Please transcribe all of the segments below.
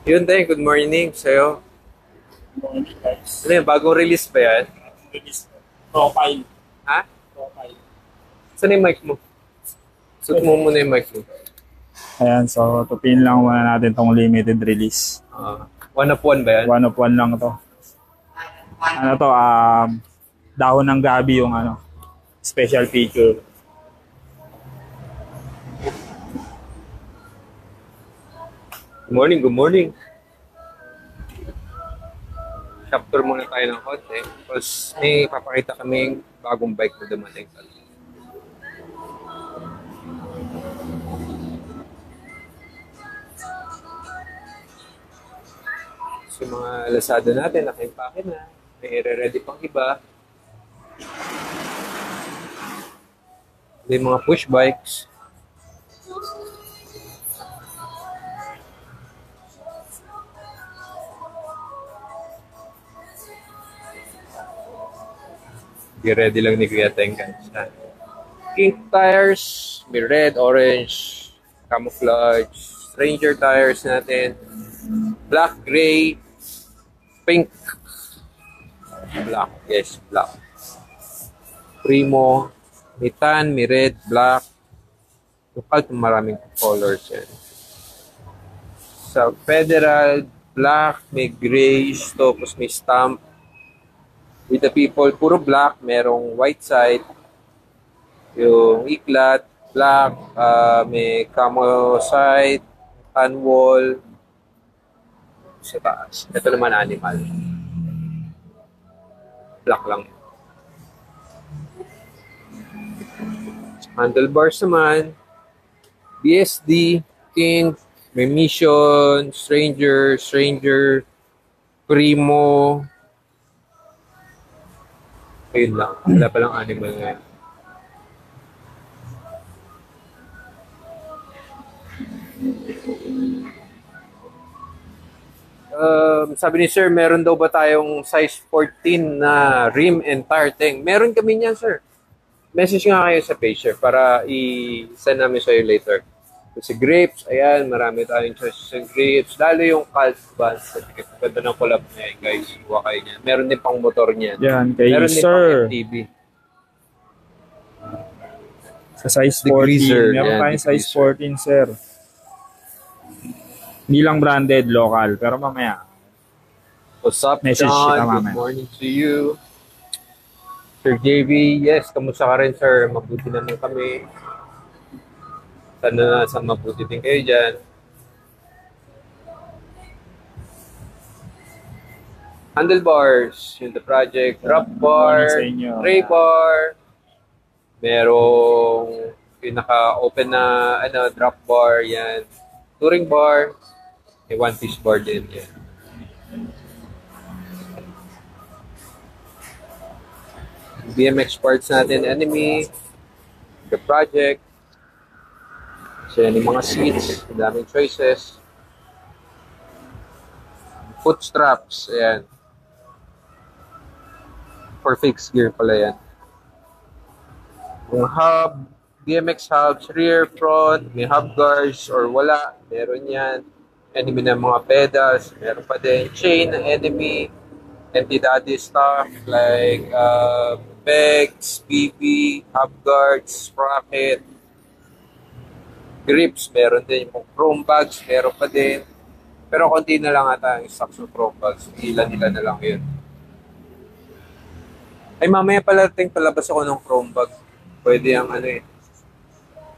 Yun din, good morning sa'yo. Morning, guys. Ano yan, bagong release ba yan? Release profile. Ha? Profile. Saan yung mic mo? Suot mo muna yung mic mo. Ayan, so tupin lang muna natin tong limited release. One of one ba yan? One of one lang to. Ano to, dahon ng gabi yung special feature. Good morning, good morning. Shop tour muna tayo ng konti. Tapos may papakita kaming bagong bike na dumating. So mga Lazada natin, naka-impake na. May ready pang iba. May mga push bikes. Ready lang ni Kuya Tengan. Pink tires, may red, orange, camouflage, stranger tires natin, black, gray, pink, black, yes, black. Primo, may tan, may red, black, lokal, maraming colors yan. Sa Federal, black, may grayish, tapos may stamp. With the people, puro black, merong white side, yung iklat, black, may camo side, tan wall, sa taas. Ito naman animal. Black lang. Handlebars naman, BSD, King, may Mission, Stranger, Primo. Ayun lang. Wala palang animal ngayon. Sabi ni Sir, meron daw ba tayong size 14 na rim and tire tank? Meron kami niyan, Sir. Message nga kayo sa page, Sir, para i-send namin sa'yo later. Kasi grapes, ayan, marami tayong choices sa grapes. Lalo yung Cult Vans. Ganda ng collab na yan, guys. Huwa kayo niyan. Meron din pang motor niyan. Yan, kay Meron din pang Sir. MTB. Sa size The 14. Greaser, Meron yan, tayong the size Greaser. 14, sir. Hindi lang branded, local. Pero mamaya, What's up, message John? kita Good mamaya. morning to you. Sir JV, yes, kamusta ka rin, sir? Mabuti naman kami. Sana nasa mabuti din kayo dyan. Handlebars, yung the project, drop bar, Morning sa inyo. tray bar, merong pinaka-open na drop bar, yan. Touring bar, may one-piece bar din, yan. BMX parts natin, Enemy, the project, so yan yung mga seats, ang daming choices. Foot straps, ayan. For fixed gear pala yan. Yung hub, BMX hubs, rear, front, may hub guards or wala, meron yan. Enemy na mga pedals, meron pa din. Chain, Enemy, anti-daddy stuff like pegs, BB, hub guards, sprocket, grips, meron din. Yung chrome bags, meron pa din. Pero konti na lang ata ang stocks ng chrome bags. Ilan-ilan na lang yun. Ay, mamaya pala palabas ako ng chrome bag. Pwede ang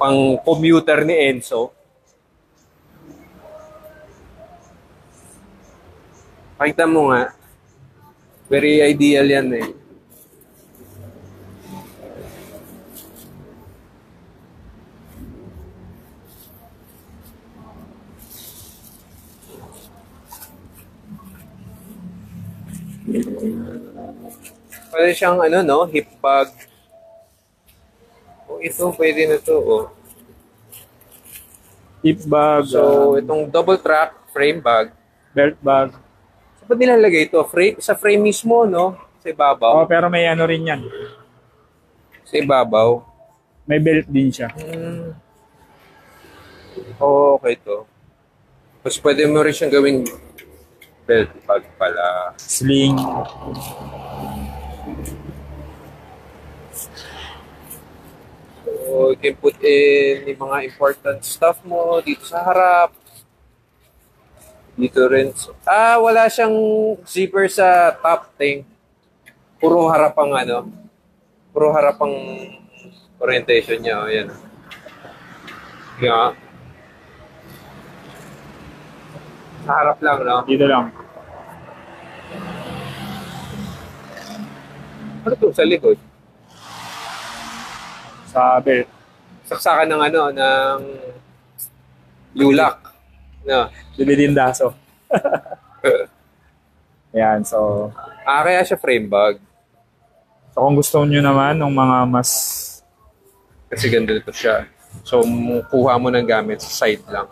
pang commuter ni Enzo. Pakita mo nga. Very ideal yan eh. Pwede siyang hip bag. Oh, ito, pwede na to, oh. Hip bag, So, itong double track frame bag. belt bag. Saan ba nilalagay ito? Sa frame mismo, no? Sa ibabaw. Oh, pero may ano rin yan. Sa ibabaw. May belt din siya. Oh, okay to. Mas pwede mo rin siyang gawing belt bag pala. Sling. So, you can put in yung mga important stuff mo dito sa harap. Dito rin. Wala siyang zipper sa top thing. Puro harap ang ano. Puro harap ang orientation niya. O, yan. Yeah. Sa harap lang, no? Dito lang. Ano to sa likod? Sa belt. Saksakan ng ano, ng lulak. No. Dilidindaso. Ayan, so... Kaya siya frame bag. So kung gusto nyo naman ng mga mas... Kasi ganito siya. So, kuha mo ng gamit sa side lang.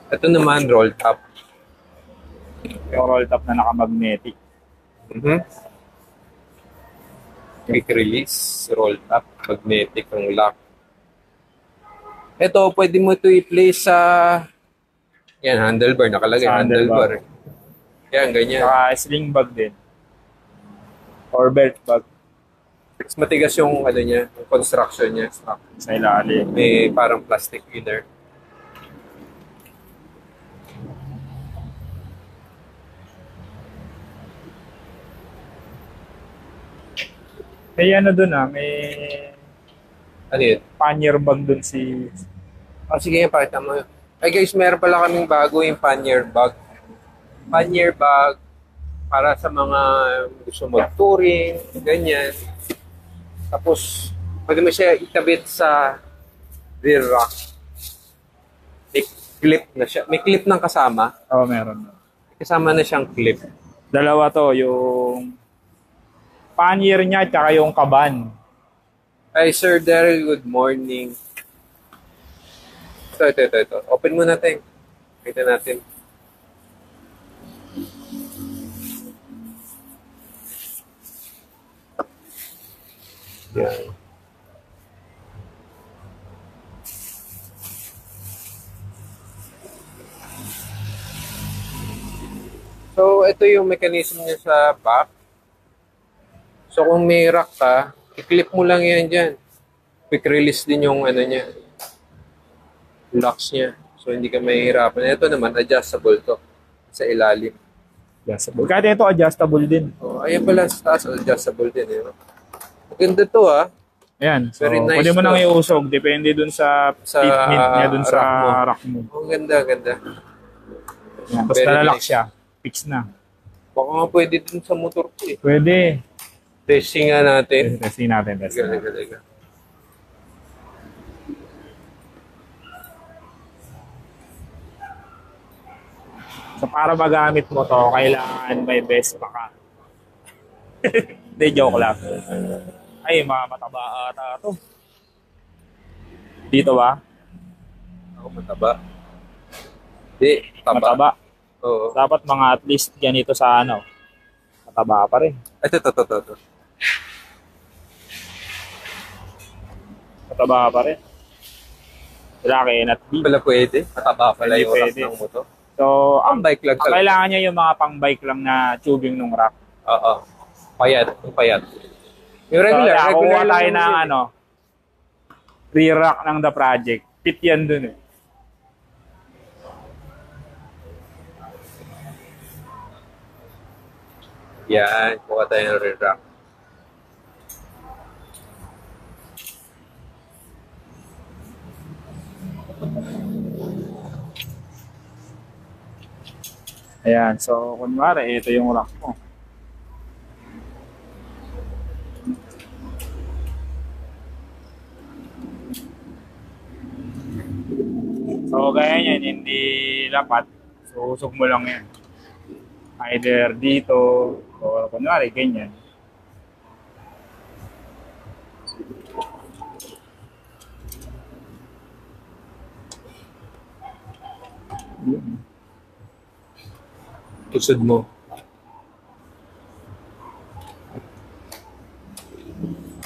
Ito naman, roll top. Yung roll top na nakamagnetic. Quick release, roll top, magnetic ang lock. Ito, pwede mo ito i-place sa... Yan, handlebar. Nakalagay, Sa handlebar. handlebar. Yan, ganyan. Saka sling bag din. Or belt bag Mas matigas yung ano niya, yung construction niya. sa ilalim. May parang plastic inner. May ano dun may Ano yun? pannier bag dun si... Sige nga, pakita mo. Ay guys, meron pala kaming bago yung pannier bag. Pannier bag para sa mga gusto mag-touring, ganyan. Tapos, pwede mo siya itabit sa rear rack. May clip na siya. May clip ng kasama. Oo, meron. Kasama na siyang clip. Dalawa to, yung pannier niya at saka yung kaban. Hi Sir Daryl, good morning. Ito. Open mo natin. Kita natin. Yan. So, ito yung mechanism niya sa back. So, kung may rack ka, i-clip mo lang yan dyan. Quick release din yung ano niya. Locks niya. So, hindi ka mahihirapan. Ito naman, adjustable to. Sa ilalim. Adjustable. Kahit ito, adjustable din. Oh, ayan pala, sa taas, adjustable din. Eh. Maganda to Ayan. So, Very nice pwede mo to. nang iusog. Depende dun sa fitment niya dun sa rack mo. Oh, ganda. Ayan. Tapos Very nalalak nice. siya. Fix na. Baka nga pwede din sa motor ko eh. Pwede. Testing nga natin. Testing natin. Galing. So, para magamit mo to, kailangan may Vespa ka. Hindi, joke lang. Ay, mataba ata to. Dito ba? Ako mataba. Di, taba. Mataba. Oo. Dapat mga at least ganito sa ano. Mataba pa rin. Ito. Mataba pa rin. Laki at B. Pala pwede. Mataba pala Hindi yung rack pwede. ng motor. So, Ang bike lang ang talaga. kailangan niya yung mga pang-bike lang na tubing nung rack. Oo. Payat. Yung So, regular kukuha lang tayo naman ng yun. ano, rear rack ng The Project. Fit yan dun eh. Yan. Kuha tayo ng rear rack. Ayan, so kunwari, ito yung rack mo. So, gaya yan, hindi lapat. So, usog mo lang yan. Either dito, o kunwari, ganyan. Tusod mo.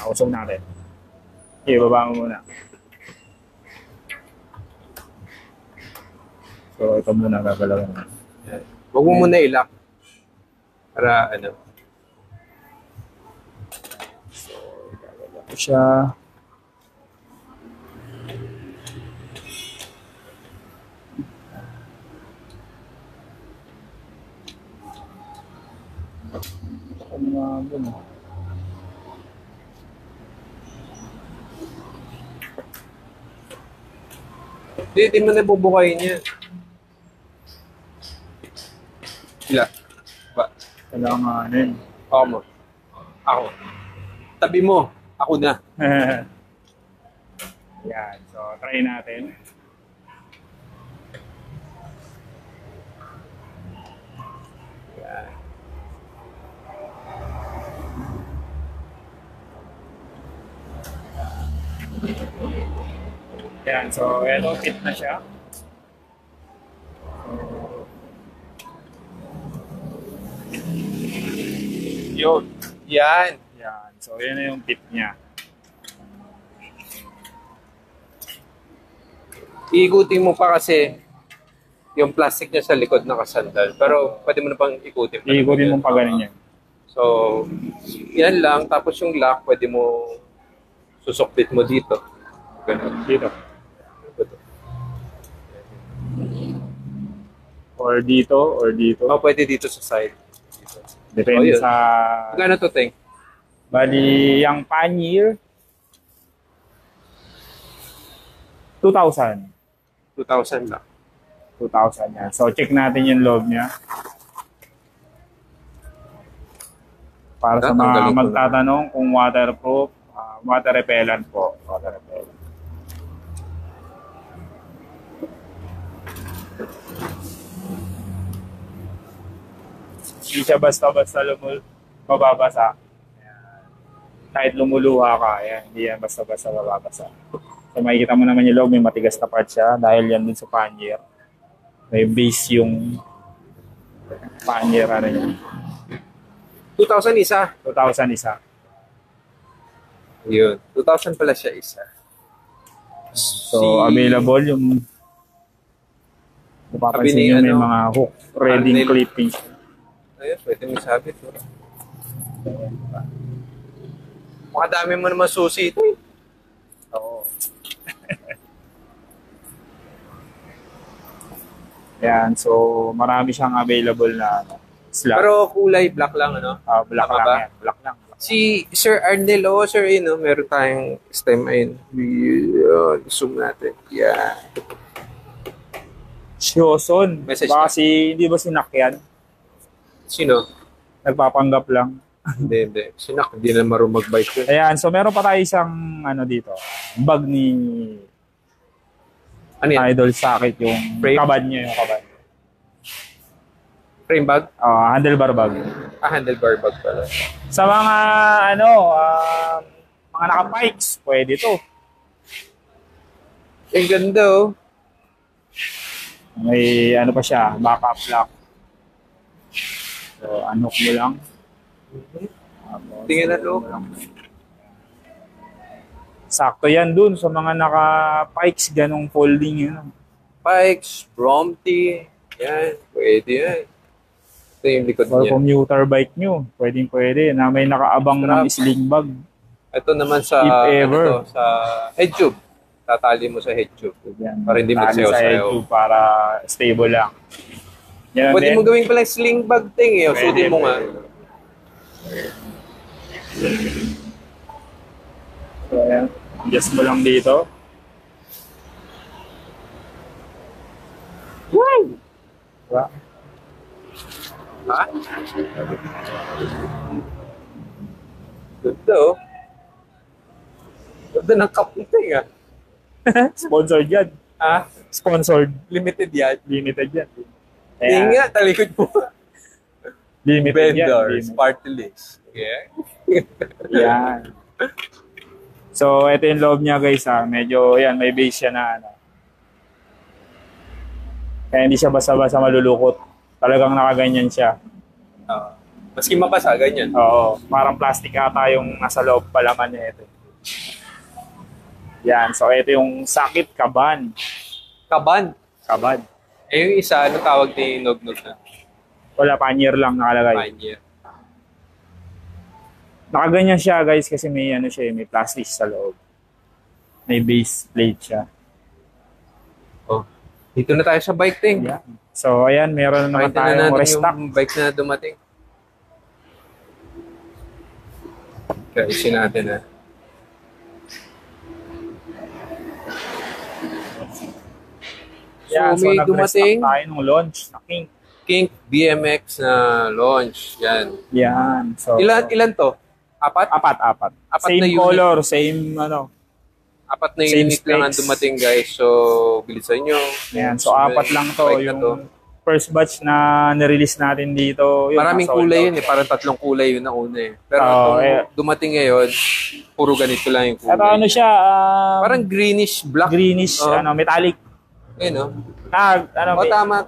Usog natin. Okay, baba mo muna. So, ito muna gagalawin. Yan. Huwag mo muna i-lock. Para ano. Gagalaw ko siya. Ano nga ba? Hindi mo na bubukayin yan. Sila. Ba? Kailanganin. Ako mo. Ako. Tabi mo. Ako na. Yan. So, try natin. Yan. Yan. So, ito, fit na siya. Yun. Yan. Yan. So, yan na yung fit niya. Iikutin mo pa kasi yung plastic niya sa likod nakasandal. Pero pwede mo na pang ikutin. Iikutin mo pa ganun yan. So, yan lang. Tapos yung lock, pwede mo susukbit mo dito. Ganun. Dito. Or dito. O, pwede dito sa side. Dito. Depende yun. sa... Magkano to, Teng? Bali, yung pannier, 2,000. 2,000 lang. 2,000 yan. So, check natin yung loob niya. Para sa mga magtatanong kung waterproof, water repellent po. Water repellent. Hindi siya basta-basta mababasa. Ayan. Kahit lumuluha ka, ayan, hindi yan basta-basta mababasa. So makikita mo naman yung loob, may matigas na part siya dahil yan dun sa pannier. May base yung pannier, ano yan. 2,000 isa? 2,000 isa. Yun. 2,000 pala siya isa. So available yung napapansin nyo may ano, mga hook, ready clipping. Ayun, pwede mo sabit. Makadami mo naman susi ito eh. Oo. Yan, so marami siyang available na slot. Pero kulay black lang, ano? Black Tama lang ba? yan. Black lang. Si Sir Arnel, sir, yun, no? Meron tayong stem, ayun. Yun, zoom natin. Yan. Si Oson. Message Baka hindi ba sinakyan? Sino? Nagpapanggap lang. Hindi. Sinak, hindi na marunong mag-bike yun. Ayan, so meron pa tayo isang ano dito. Bag ni Ano yan? Idol Sakit, yung Frame? kabad niya, yung kabad. Frame bag? Handlebar bag. Handlebar bag pala. Sa mga mga naka-pikes, pwede to. Ang ganda, oh. May ano pa siya, backup lock. So, unhook mo lang. Tingnan na loob. Sakto yan dun sa mga naka-pikes, ganong folding yun. Pikes, Bromty, yan, pwede yan. Ito yung likod Or niya. commuter bike nyo, pwede na may nakaabang ng sling bag. Ito naman sa, If ever. ano to, sa head tube. Tatali mo sa head tube. Yan, Para hindi tali sa magsayaw-sayaw. head tube para stable lang. Yan, Pwede then, mo gawing pala sling bag thing eh. Pwede, Suotin mo nga. So, ayan. Adjust mo lang dito. Wow! Diba? Ha? Ganda oh. Ganda ng cup nito eh. Sponsored yan. Ah, Sponsored. limited yan. Limited yan. Tingnan nga, talikod mo. Limited yan. Vendors, party list. Yeah. Yan. So, ito yung loob niya guys ha. Medyo, yan, may base siya na ano. Kaya hindi siya basta-basta malulukot. Talagang nakaganyan siya. Maski mapasa, ganyan. Oo. Parang plastic ata yung nasa loob palaman niya ito. Yan. So, ito yung sakit kaban. Kaban. Kabad. Eh, yung isa, ano tawag ni Nognog na? Wala, panyer lang nakalagay. Pioneer. Nakaganyan siya guys kasi may ano siya, may plastic sa loob. May base plate siya. Oh. Dito na tayo sa bike thing. Yeah. So ayan, meron na naman Pakita na tayong natin restock. yung bike na dumating. Kaisin natin na. Yeah, so may nag-restock dumating tayo nung launch na King. Kink BMX na launch. Yan. Yan. So Ilan to? Apat? apat. Apat Same na unit. color, same ano. Apat na Same unit lang ang specs. dumating guys. So, bilisan nyo. Yan. So apat lang to. Bike na Yung to. first batch na nirelease natin dito. Yun, Maraming nasa kulay all yun eh. Parang 3 kulay yun na una eh. Pero Oo, itong dumating ngayon, puro ganito lang yung kulay. Pero ano siya, Parang greenish black. greenish, Oh. ano, metallic. Ayun no? Ano, Oh, tama.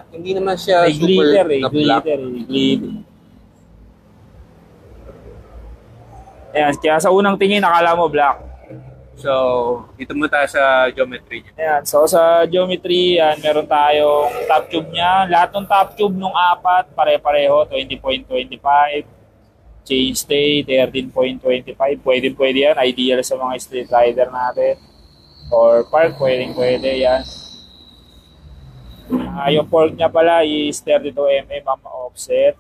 Hindi naman siya may glitter super na black. glitter. Ayan, kaya sa unang tingin, nakala mo black. So, dito mo tayo sa geometry niya. Ayan, so sa geometry, yan, meron tayong top tube niya. Lahat ng top tube nung apat, pare-pareho, 20.25. Chainstay, 13.25. Pwede yan, ideal sa mga street rider natin. Or park, pwede yan. Yung fork niya pala is 32mm ang offset.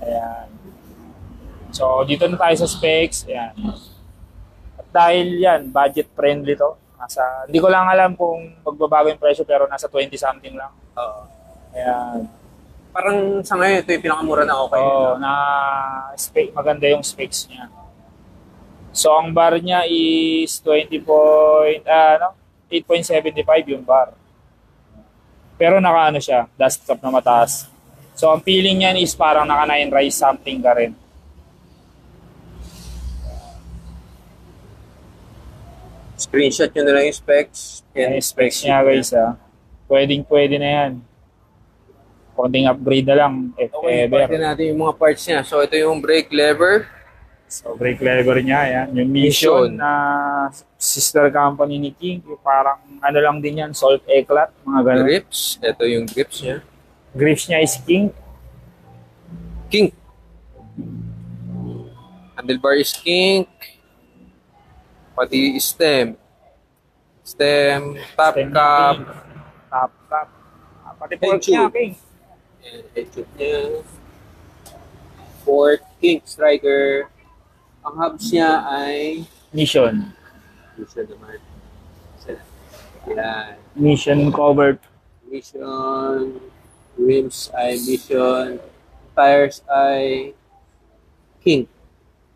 Ayan. So, dito na tayo sa specs. Ayan. At dahil yan, budget friendly to. Hindi ko lang alam kung magbabago yung presyo pero nasa 20 something lang. Oo. Ayan. Parang sa ngayon, ito yung pinakamura na okay. So, maganda yung specs niya. So, ang bar niya is 8.75 yung bar. Pero naka siya, desktop na mataas. So, ang feeling niyan is parang naka 9 rise something ka rin. Screenshot nyo na lang yung specs. Yan yung specs niya guys ha. Pwede na yan. Konting upgrade na lang if Okay, ever. pakita natin yung mga parts niya. So, ito yung brake lever. So, brake lever niya, yan. Yung Mission na sister company ni King, yung parang ano lang din yan, salt eclat, mga ganun. Grips. Ito yung grips niya. Grips niya is King. Kink. Handlebar is kink. Pati stem. Top Stem cap. King. Top cap. Pati Head fork niya, tube. King. And head tube niya. Fork, kink, striker. Ang hubs niya ay Mission. Mission naman. Yan. Mission covered. Mission. Rims ay Mission. Tires ay Kink.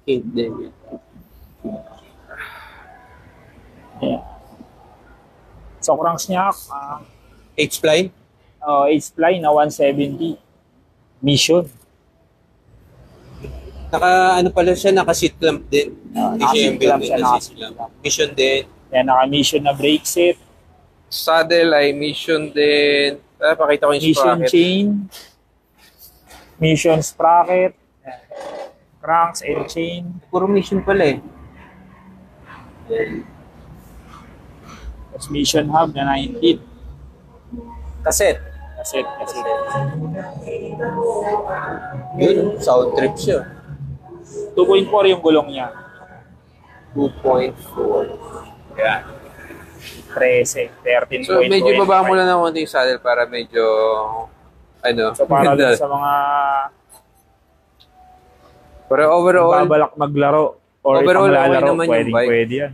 Kink din yan. Yeah. So, cranks niya, H-ply? H-ply na 170. Mission. Ano pala siya, naka-seat clamp din. Naka-seat clamp siya, naka-seat clamp. Mission din. Yan, naka-mission na brake set. Saddle ay Mission din. Pakita ko yung Mission sprocket. chain. Mission sprocket. Yan. Cranks and chain. Puro Mission pala eh. Tapos mission hub na 19. Cassette. Cassette. Yun, sound trip siya. 2.4 yung gulong niya. 2.4. Yan. 13. 13.25. So, medyo baba mo lang ng konti yung saddle para medyo, So, para ganda. din sa mga Pero overall, babalak maglaro or overall, itong okay lalaro, naman yung bike. pwede yan.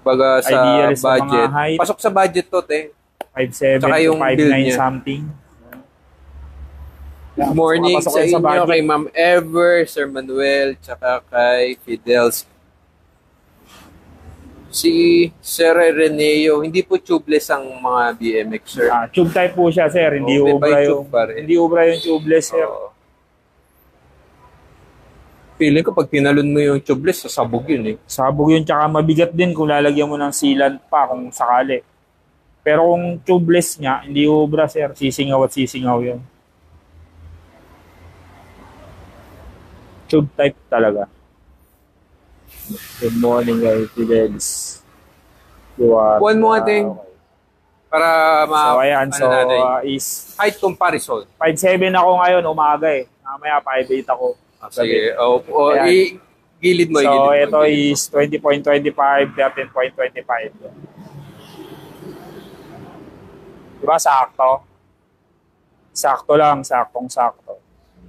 baga sa Ideal sa mga budget. height. Pasok sa budget to, te. 5.7 Tsaka to yung build 5.9 niya. something. Good morning Makapasok sa yan inyo, budget. kay Ma'am Ever, Sir Manuel, tsaka kay Fidels. Si Sir Reneo, hindi po tubeless ang mga BMX, sir. Tube type po siya, sir. Hindi may ubra by yung tube pa rin. hindi ubra yung tubeless, sir. Oo. Feeling ko pag tinalon mo yung tubeless, sasabog yun eh. Sabog yun, tsaka mabigat din kung lalagyan mo ng sealant pa kung sakali. Pero kung tubeless nga, hindi ubra, sir. Sisingaw at sisingaw yun. Tube type talaga. Good morning, guys. Fidels. Kuhan mo nga, Ting. Para So, ayan. So, natin, is height comparison. 5'7 ako ngayon, umaga eh. Mamaya 5'8 ako. Sige. O Ayan. gilid mo. So, gilid ito mo. is 20.25, 13.25. Diba, sakto? Sakto lang, saktong-sakto.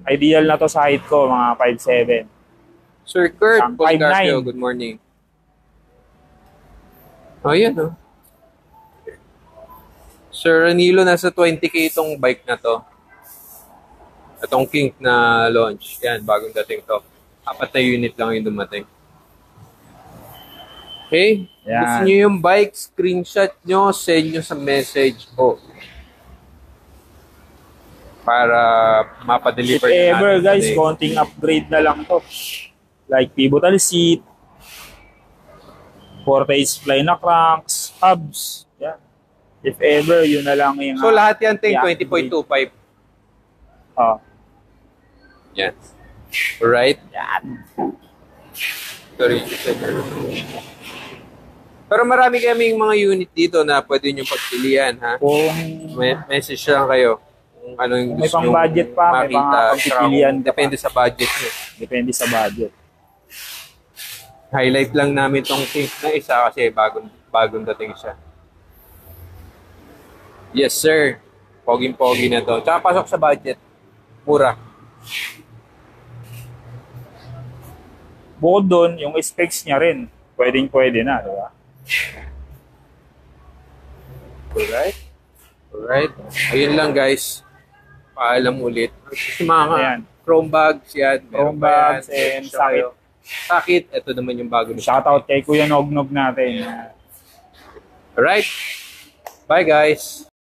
Ideal na to sa height ko, mga 5'7. Sir Kurt Ang Policarpio, 5'9". good morning. Oh, yan, oh. Sir Ranilo, nasa 20K itong bike na to. Itong Kink na launch. Yan, bagong dating to. 4 na unit lang yung dumating. Okay? Yan. Gusto nyo yung bike, screenshot nyo, send nyo sa message po. Para If mapadeliver ever, guys, today. konting upgrade na lang to. Like pivotal seat, 4-phase fly na cranks, hubs. Yan. If ever, yun na lang yung... So lahat yan, ting i-upgrade. 20.25. Yan. Alright? Yan. Sorry. Pero marami kaming mga unit dito na pwede nyo pagpilian, ha? Kung Message lang kayo kung ano yung may gusto nyo pang-budget pa, may makita. mga pagpipilian ka pa. Depende sa budget nyo. depende sa budget. Highlight lang namin tong Kink na isa kasi bagong dating siya. Yes, sir. Poging-pogi na to. Tsaka pasok sa budget. Mura. Bukod doon, yung specs niya rin, pwedeng-pwede na, di ba? Alright? Alright. Ayun lang, guys. Paalam ulit. Kasi mga Ayan. chrome bags yan. Chrome Meron pa bags and yan. sakit. Sakit. Ito naman yung bago na. Shoutout kay Kuya Nognog natin. Alright. Bye, guys.